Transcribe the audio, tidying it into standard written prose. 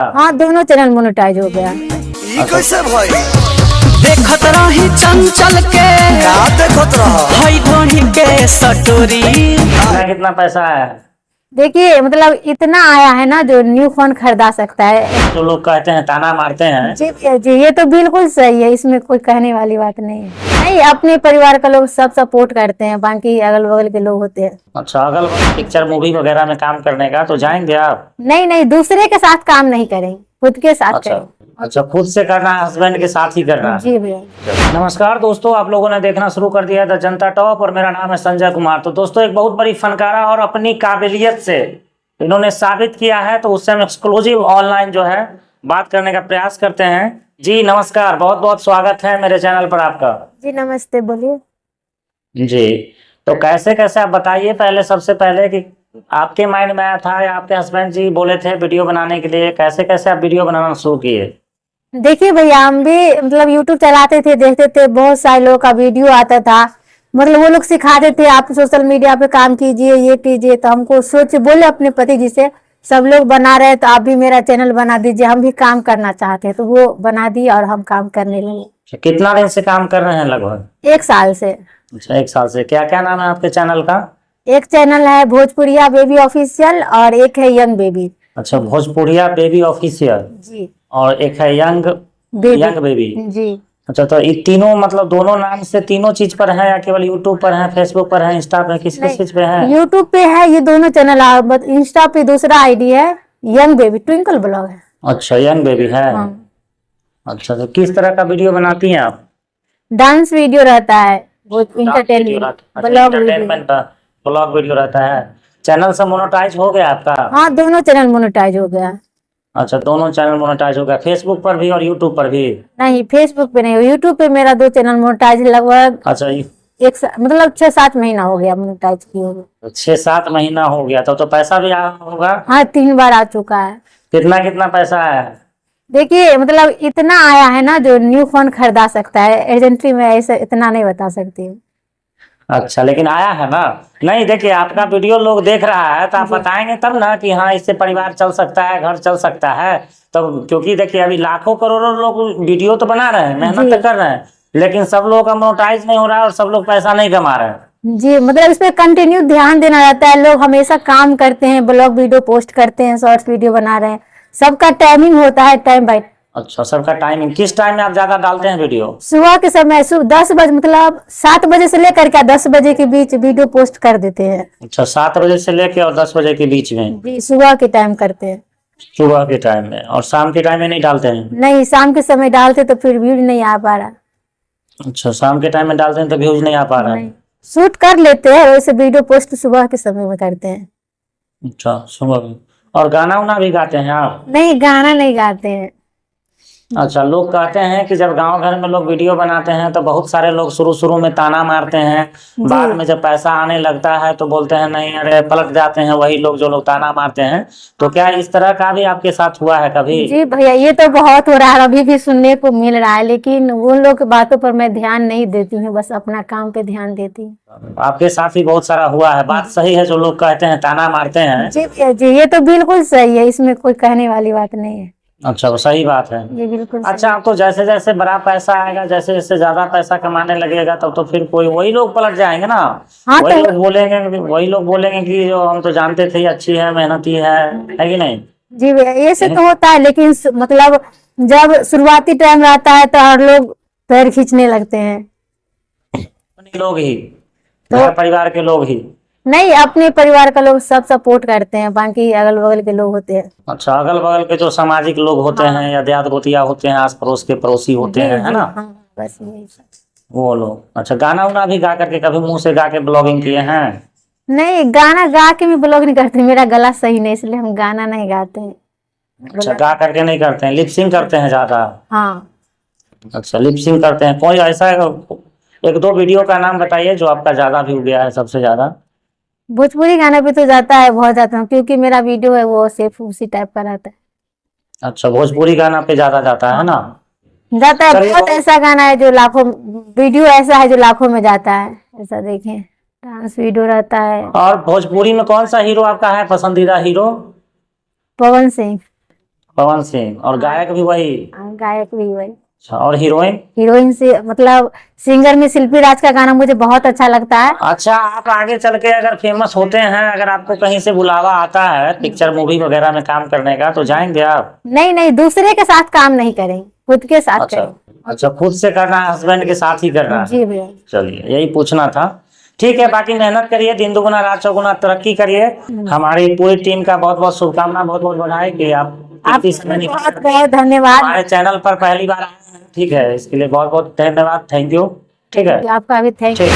हाँ, दोनों channel monetise हो गया। ये कैसे भाई? देखत रही चंचल के क्या देखत रहा? हई ढोनी के सटोरी। कितना कितना पैसा है? देखिए, मतलब इतना आया है ना जो न्यू फोन खरीदा सकता है। जो लोग कहते हैं ताना मारते हैं। जी जी, ये तो बिल्कुल सही है, इसमें कोई कहने वाली बात नहीं है। नहीं, अपने परिवार का लोग सब सपोर्ट करते हैं, बाकी अगल बगल के लोग होते हैं। अच्छा, अगल बगल पिक्चर मूवी वगैरह में काम करने का तो जाएंगे आप? नहीं नहीं, दूसरे के साथ काम नहीं करेंगे, खुद के साथ अच्छा करेंगे। अच्छा, खुद से करना है, हस्बैंड के साथ ही करना है। जी भैया। नमस्कार दोस्तों, आप लोगों ने देखना शुरू कर दिया द जनता टॉप और मेरा नाम है संजय कुमार। तो दोस्तों, एक बहुत बड़ी फनकारा और अपनी काबिलियत से इन्होंने साबित किया है, तो उससे हम एक्सक्लूसिव ऑनलाइन जो है बात करने का प्रयास करते हैं। जी नमस्कार, बहुत बहुत स्वागत है मेरे चैनल पर आपका। जी नमस्ते, बोलिए। जी, तो कैसे कैसे आप बताइए, पहले सबसे पहले कि आपके माइंड में आया था या आपके हस्बैंड जी बोले थे वीडियो बनाने के लिए, कैसे कैसे आप वीडियो बनाना शुरू किए? देखिए भैया, हम भी मतलब यूट्यूब चलाते थे, देखते थे, बहुत सारे लोगों का वीडियो आता था। मतलब वो लोग सिखाते थे आप सोशल मीडिया पे काम कीजिए, ये कीजिए। तो हमको सोच बोले अपने पति जी से, सब लोग बना रहे तो आप भी मेरा चैनल बना दीजिए, हम भी काम करना चाहते हैं। तो वो बना दी और हम काम करने लगे। कितना दिन से काम कर रहे हैं? लगभग 1 साल से। अच्छा, 1 साल से। क्या क्या नाम है आपके चैनल का? एक चैनल है भोजपुरिया बेबी ऑफिशियल और एक है यंग बेबी। अच्छा, भोजपुरिया बेबी ऑफिशियल जी। और एक है यंग बेबी। जी। अच्छा, तो ये तीनों मतलब दोनों नाम से तीनों चीज पर है या केवल यूट्यूब पर है, फेसबुक पर है, इंस्टा पे, किस किस चीज पे है? यूट्यूब पे है ये दोनों चैनल, इंस्टा पे दूसरा आईडी है यंग बेबी ट्विंकल ब्लॉग है। अच्छा, यंग बेबी है। हाँ। अच्छा, तो किस तरह का वीडियो बनाती हैं आप? डांस वीडियो रहता है, इंटरटेनमेंट ब्लॉग वीडियो रहता है। चैनल से मोनेटाइज हो गया आपका? हाँ, दोनों चैनल मोनेटाइज हो गया। अच्छा, दोनों चैनल मोनेटाइज हो गया, फेसबुक पर भी और यूट्यूब पर भी? नहीं, फेसबुक पे नहीं, यूट्यूब पे मेरा 2 चैनल मोनेटाइज लगभग अच्छा, मतलब 6-7 महीना हो गया मोनेटाइज किए हुए। 6-7 महीना हो गया तो पैसा भी आया होगा? हाँ, 3 बार आ चुका है। कितना कितना पैसा आया है? देखिए, मतलब इतना आया है ना जो न्यू फोन खरीदा सकता है। एजेंसी में ऐसे इतना नहीं बता सकती हूँ। अच्छा, लेकिन आया है ना? नहीं, देखिए आपका वीडियो लोग देख रहा है तो आप बताएंगे तब ना कि हाँ इससे परिवार चल सकता है, घर चल सकता है। तब क्योंकि देखिए अभी लाखों करोड़ों लोग वीडियो तो बना रहे हैं, मेहनत तो कर रहे हैं, लेकिन सब लोगों का मोनेटाइज नहीं हो रहा है और सब लोग पैसा नहीं कमा रहे हैं। जी, मतलब इस पे कंटिन्यू ध्यान देना रहता है। लोग हमेशा काम करते हैं, ब्लॉग वीडियो पोस्ट करते हैं, शॉर्ट्स वीडियो बना रहे हैं, सबका टाइमिंग होता है, टाइम बाय। अच्छा, सबका टाइमिंग किस टाइम में आप ज्यादा डालते हैं वीडियो? सुबह के समय, सुबह 10 बजे, मतलब 7 बजे से लेकर के 10 बजे के बीच वीडियो पोस्ट कर देते हैं। अच्छा, 7 बजे से लेके और 10 बजे के बीच में? जी, सुबह के टाइम करते हैं। सुबह के टाइम में? और शाम के टाइम में नहीं डालते हैं? नहीं, शाम के समय डालते तो फिर व्यूज नहीं आ पा रहा। अच्छा, शाम के टाइम में डालते हैं तो व्यूज नहीं आ पा रहा है। नहीं, शूट कर लेते हैं, वैसे वीडियो पोस्ट सुबह के समय में करते हैं। अच्छा, सुबह में। और गाना उना भी गाते हैं आप? नहीं, गाना नहीं गाते हैं। अच्छा, लोग कहते हैं कि जब गांव घर में लोग वीडियो बनाते हैं तो बहुत सारे लोग शुरू शुरू में ताना मारते हैं, बाद में जब पैसा आने लगता है तो बोलते हैं नहीं, अरे पलट जाते हैं वही लोग जो लोग ताना मारते हैं। तो क्या इस तरह का भी आपके साथ हुआ है कभी? जी भैया, ये तो बहुत हो रहा है, अभी भी सुनने को मिल रहा है, लेकिन उन लोग की बातों पर मैं ध्यान नहीं देती हूँ, बस अपना काम पे ध्यान देती हूँ। आपके साथ भी बहुत सारा हुआ है। बात सही है जो लोग कहते हैं ताना मारते हैं। जी भैया जी, ये तो बिल्कुल सही है, इसमें कोई कहने वाली बात नहीं है। अच्छा, वो सही बात है। ये बिल्कुल अच्छा, अब तो जैसे जैसे बड़ा पैसा आएगा, जैसे जैसे ज्यादा पैसा कमाने लगेगा तब तो फिर कोई वही लोग पलट जाएंगे ना। हाँ, वही लोग बोलेंगे कि जो हम तो जानते थे अच्छी है, मेहनती है कि नहीं? जी भैया, ये से तो होता है, लेकिन मतलब जब शुरुआती टाइम रहता है तो हर लोग पैर खींचने लगते हैं। अपने लोग ही, घर परिवार के लोग ही? नहीं, अपने परिवार का लोग सब सपोर्ट करते हैं, बाकी अगल बगल के लोग होते हैं। अच्छा, अगल बगल के जो सामाजिक लोग होते हैं या देहात गोतिया होते हैं, आस पड़ोस के पड़ोसी होते हैं, है ना? हाँ, बस यही सब। वो लोग। अच्छा, गाना उना भी गा करके कभी मुंह से गा के ब्लॉगिंग किए हैं? नहीं, गाना गा के मैं ब्लॉग नहीं करती, मेरा गला सही नहीं, इसलिए हम गाना नहीं गाते हैं। अच्छा, गा करके नहीं करते हैं, लिपसिंग करते हैं ज्यादा? हाँ। अच्छा, लिपसिंग करते हैं। कोई ऐसा 1-2 वीडियो का नाम बताइए जो आपका ज्यादा व्यू गया है, सबसे ज्यादा? भोजपुरी गाना पे तो जाता है, बहुत जाता हूँ, क्योंकि मेरा वीडियो है वो सिर्फ उसी टाइप का रहता है। अच्छा, भोजपुरी गाना पे ज्यादा जाता है ना? जाता है, चलिए, बहुत ऐसा गाना है जो लाखों, वीडियो ऐसा है जो लाखों में जाता है, ऐसा देखें, डांस वीडियो रहता है। और भोजपुरी में कौन सा हीरो आपका है पसंदीदा हीरो? पवन सिंह। पवन सिंह, और गायक भी वही? गायक भी वही। अच्छा, और हीरोइन? हीरोइन से मतलब सिंगर में शिल्पी राज का गाना मुझे बहुत अच्छा लगता है। अच्छा, आप आगे चल के अगर फेमस होते हैं, अगर आपको कहीं से बुलावा आता है पिक्चर मूवी वगैरह में काम करने का, तो जाएंगे आप? नहीं नहीं, दूसरे के साथ काम नहीं करेंगे, खुद के साथ अच्छा करेंगे। अच्छा, खुद से करना है, हस्बैंड के साथ ही करना है? जी भैया। चलिए, यही पूछना था। ठीक है, बाकी मेहनत करिए, दिन दुगुना रात चौगुना तरक्की करिए। हमारी पूरी टीम का बहुत बहुत शुभकामना, बहुत बहुत बधाई कि आप इतनी समय निकाल बहुत बहुत धन्यवाद। हमारे चैनल पर पहली बार आए हैं। ठीक है, इसके लिए बहुत बहुत धन्यवाद, थैंक यू। ठीक है, आपका भी थैंक ठीक। यू।